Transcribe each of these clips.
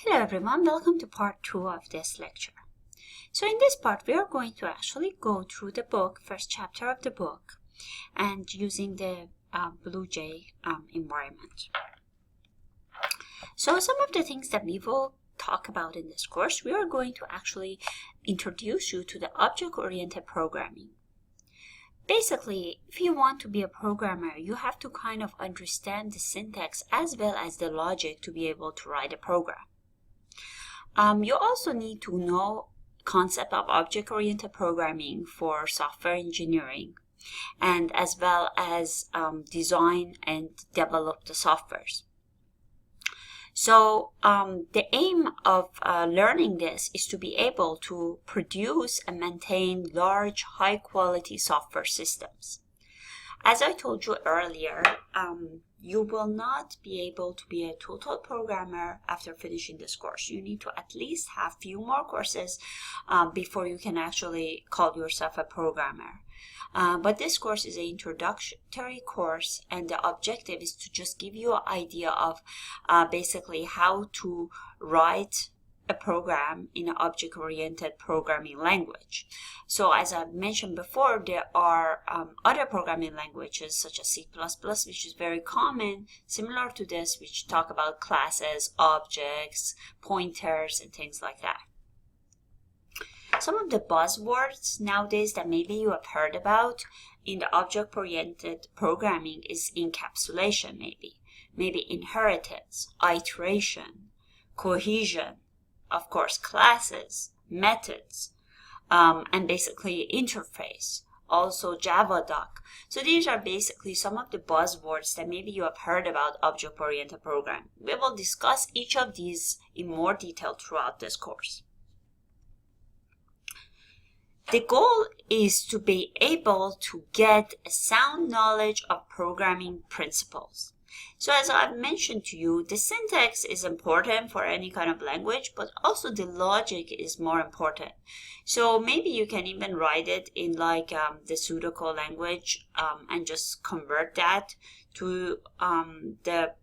Hello everyone, welcome to part 2 of this lecture. So in this part we are going to actually go through the book, first chapter of the book, and using the BlueJ environment. So some of the things that we will talk about in this course, we are going to actually introduce you to the object-oriented programming. Basically, if you want to be a programmer, you have to kind of understand the syntax as well as the logic to be able to write a program. You also need to know concept of object-oriented programming for software engineering, and as well as design and develop the softwares. So the aim of learning this is to be able to produce and maintain large, high-quality software systems. As I told you earlier, you will not be able to be a total programmer after finishing this course. You need to at least have a few more courses before you can actually call yourself a programmer. But this course is an introductory course, and the objective is to just give you an idea of basically how to write a program in an object-oriented programming language. So as I've mentioned before, there are other programming languages such as C++, which is very common, similar to this, which talk about classes, objects, pointers, and things like that. Some of the buzzwords nowadays that maybe you have heard about in the object-oriented programming is encapsulation, maybe inheritance, iteration, cohesion, of course, classes, methods, and basically interface, also Javadoc. So these are basically some of the buzzwords that maybe you have heard about object-oriented programming. We will discuss each of these in more detail throughout this course. The goal is to be able to get a sound knowledge of programming principles. So as I've mentioned to you, the syntax is important for any kind of language, but also the logic is more important. So maybe you can even write it in like the pseudocode language and just convert that to the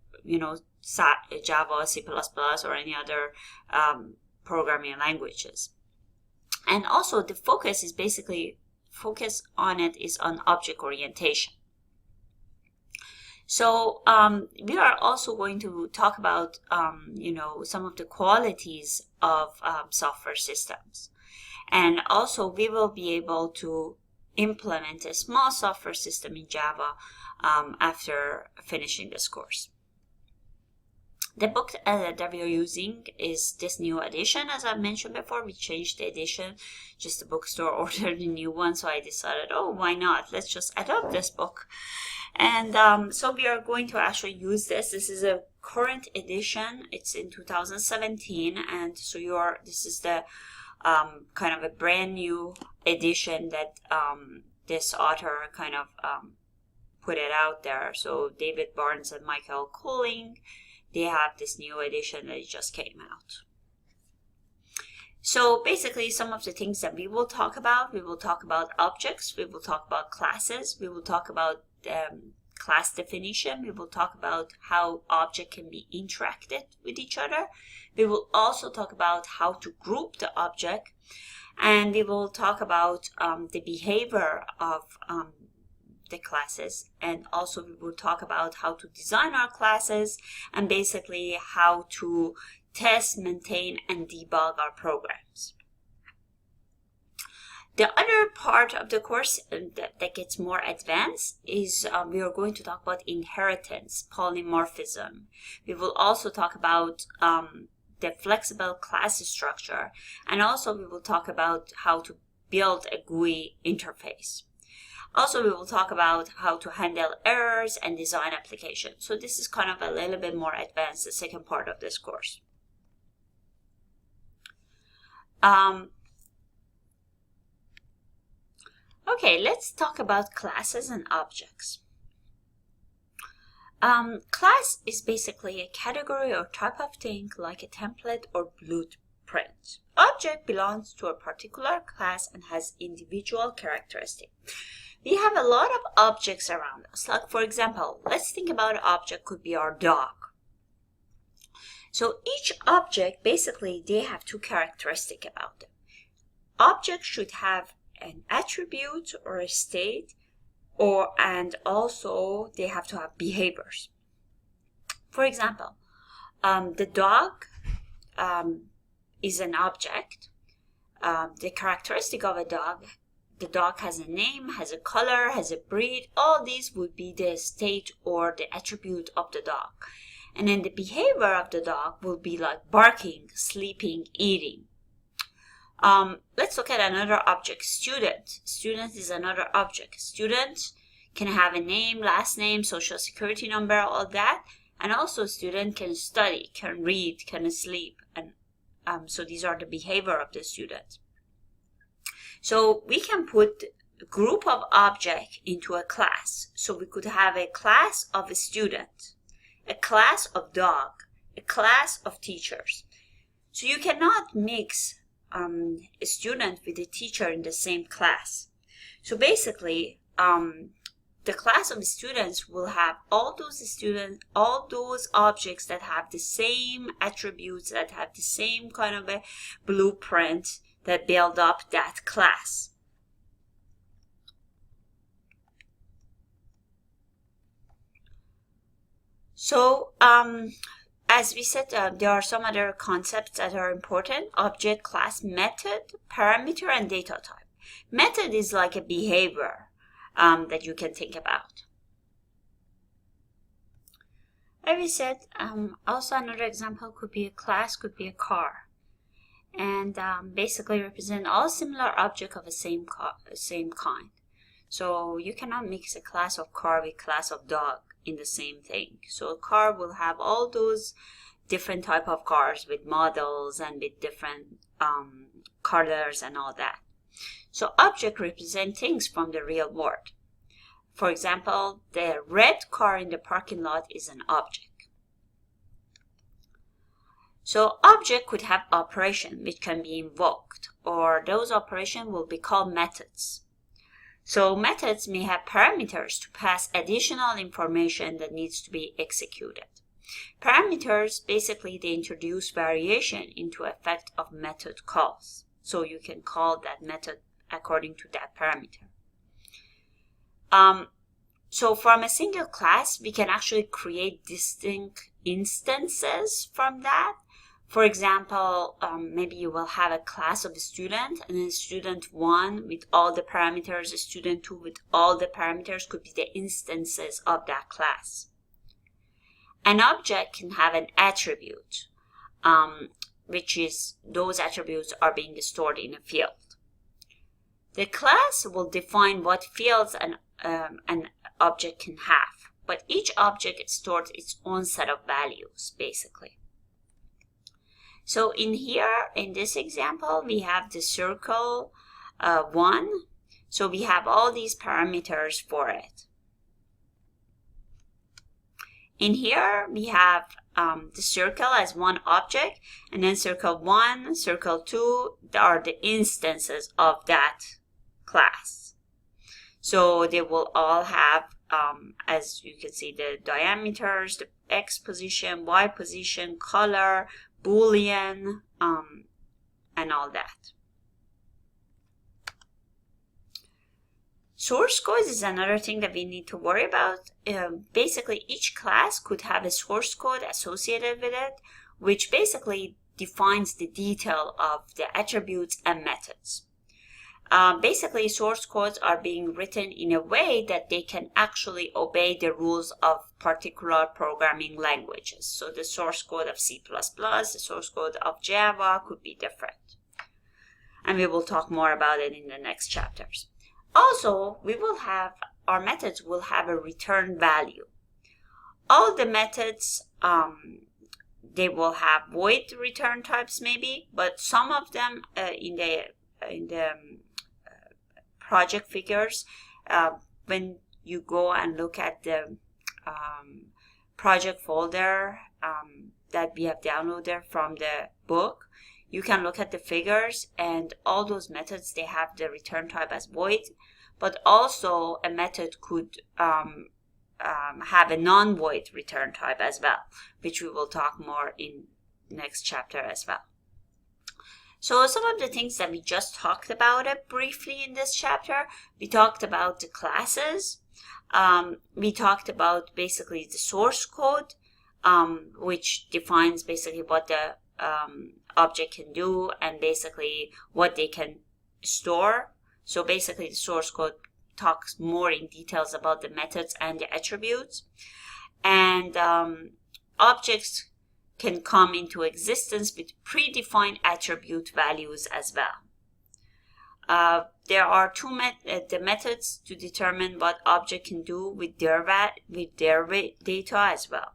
Java, C++, or any other programming languages. And also the focus on it is on object orientation. So we are also going to talk about some of the qualities of software systems, and also we will be able to implement a small software system in Java after finishing this course. The book that we are using is this new edition. As I mentioned before, we changed the edition. Just the bookstore ordered a new one, so I decided, oh, why not? Let's just adopt this book. And so we are going to actually use this. This is a current edition. It's in 2017, and so this is the kind of a brand new edition that this author kind of put it out there. So David Barnes and Michael Cooling, they have this new edition that just came out. So basically some of the things that we will talk about objects, we will talk about classes, we will talk about class definition, we will talk about how objects can be interacted with each other. We will also talk about how to group the object, and we will talk about the behavior of the classes, and also we will talk about how to design our classes and basically how to test, maintain, and debug our programs. The other part of the course that gets more advanced is we are going to talk about inheritance, polymorphism. We will also talk about the flexible class structure, and also we will talk about how to build a GUI interface. Also, we will talk about how to handle errors and design applications. So this is kind of a little bit more advanced, the second part of this course. Okay, let's talk about classes and objects. Class is basically a category or type of thing like a template or blueprint. Object belongs to a particular class and has individual characteristics. We have a lot of objects around us. Like, for example, let's think about an object could be our dog. So each object, basically, they have two characteristics about them. Objects should have an attribute or a state, and also they have to have behaviors. For example, the dog is an object. The characteristic of a dog, the dog has a name, has a color, has a breed. All these would be the state or the attribute of the dog. And then the behavior of the dog will be like barking, sleeping, eating. Let's look at another object, student. Student is another object. Student can have a name, last name, social security number, all that. And also student can study, can read, can sleep. And so these are the behavior of the student. So we can put a group of objects into a class. So we could have a class of a student, a class of dog, a class of teachers. So you cannot mix a student with a teacher in the same class. So basically, the class of students will have all those objects that have the same attributes, that have the same kind of a blueprint that build up that class. So, as we said, there are some other concepts that are important: object, class, method, parameter, and data type. Method is like a behavior that you can think about. As we said, also another example could be a class, could be a car, and basically represent all similar objects of the same kind. So you cannot mix a class of car with class of dog in the same thing. So a car will have all those different type of cars with models and with different colors and all that. So objects represent things from the real world. For example, the red car in the parking lot is an object. So object could have operation which can be invoked, or those operations will be called methods. So methods may have parameters to pass additional information that needs to be executed. Parameters, basically, they introduce variation into effect of method calls. So you can call that method according to that parameter. So from a single class, we can actually create distinct instances from that. For example, maybe you will have a class of a student, and then student 1 with all the parameters, student 2 with all the parameters could be the instances of that class. An object can have an attribute, which is those attributes are being stored in a field. The class will define what fields an object can have, but each object stores its own set of values, basically. So in here, in this example, we have the circle 1. So we have all these parameters for it. In here, we have the circle as one object, and then circle 1, circle 2 are the instances of that class. So they will all have, as you can see, the diameters, the X position, Y position, color, Boolean, and all that. Source code is another thing that we need to worry about. Basically, each class could have a source code associated with it, which basically defines the detail of the attributes and methods. Basically, source codes are being written in a way that they can actually obey the rules of particular programming languages. So the source code of C++, the source code of Java could be different. And we will talk more about it in the next chapters. Also, our methods will have a return value. All the methods, they will have void return types maybe, but some of them in the project figures, when you go and look at the project folder that we have downloaded from the book, you can look at the figures, and all those methods, they have the return type as void, but also a method could have a non-void return type as well, which we will talk more in next chapter as well. So some of the things that we just talked about it briefly in this chapter, we talked about the classes. We talked about basically the source code, which defines basically what the object can do and basically what they can store. So basically the source code talks more in details about the methods and the attributes. And objects can come into existence with predefined attribute values as well. There are the methods to determine what object can do with their data as well.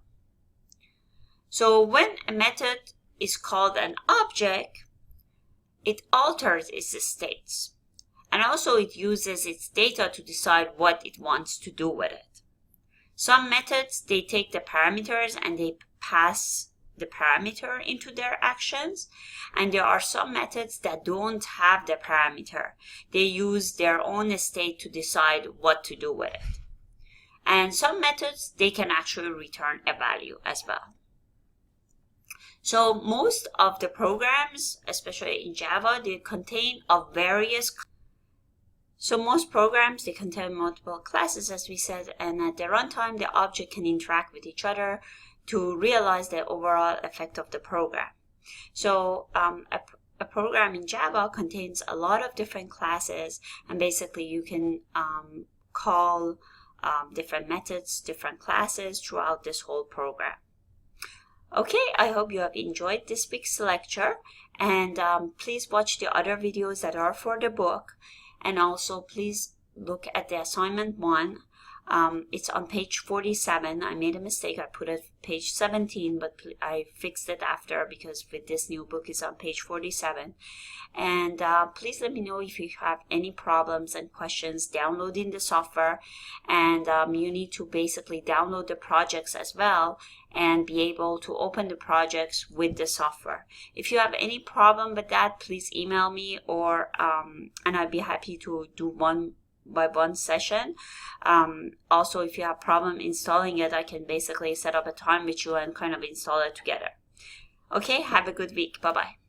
So when a method is called an object, it alters its states. And also it uses its data to decide what it wants to do with it. Some methods, they take the parameters and they pass the parameter into their actions, and there are some methods that don't have the parameter. They use their own state to decide what to do with it. And some methods, they can actually return a value as well. So most of the programs, especially in Java, they contain most programs, they contain multiple classes, as we said, and at the runtime, the object can interact with each other to realize the overall effect of the program. So a program in Java contains a lot of different classes, and basically you can call different methods, different classes throughout this whole program. Okay, I hope you have enjoyed this week's lecture, and please watch the other videos that are for the book, and also please look at the assignment 1. It's on page 47. I made a mistake. I put it page 17, but I fixed it after because with this new book it's on page 47. And please let me know if you have any problems and questions downloading the software. And you need to basically download the projects as well and be able to open the projects with the software. If you have any problem with that, please email me, or and I'd be happy to do one by one session. Also, if you have problem installing it, I can basically set up a time with you and kind of install it together. Okay, have a good week. Bye-bye.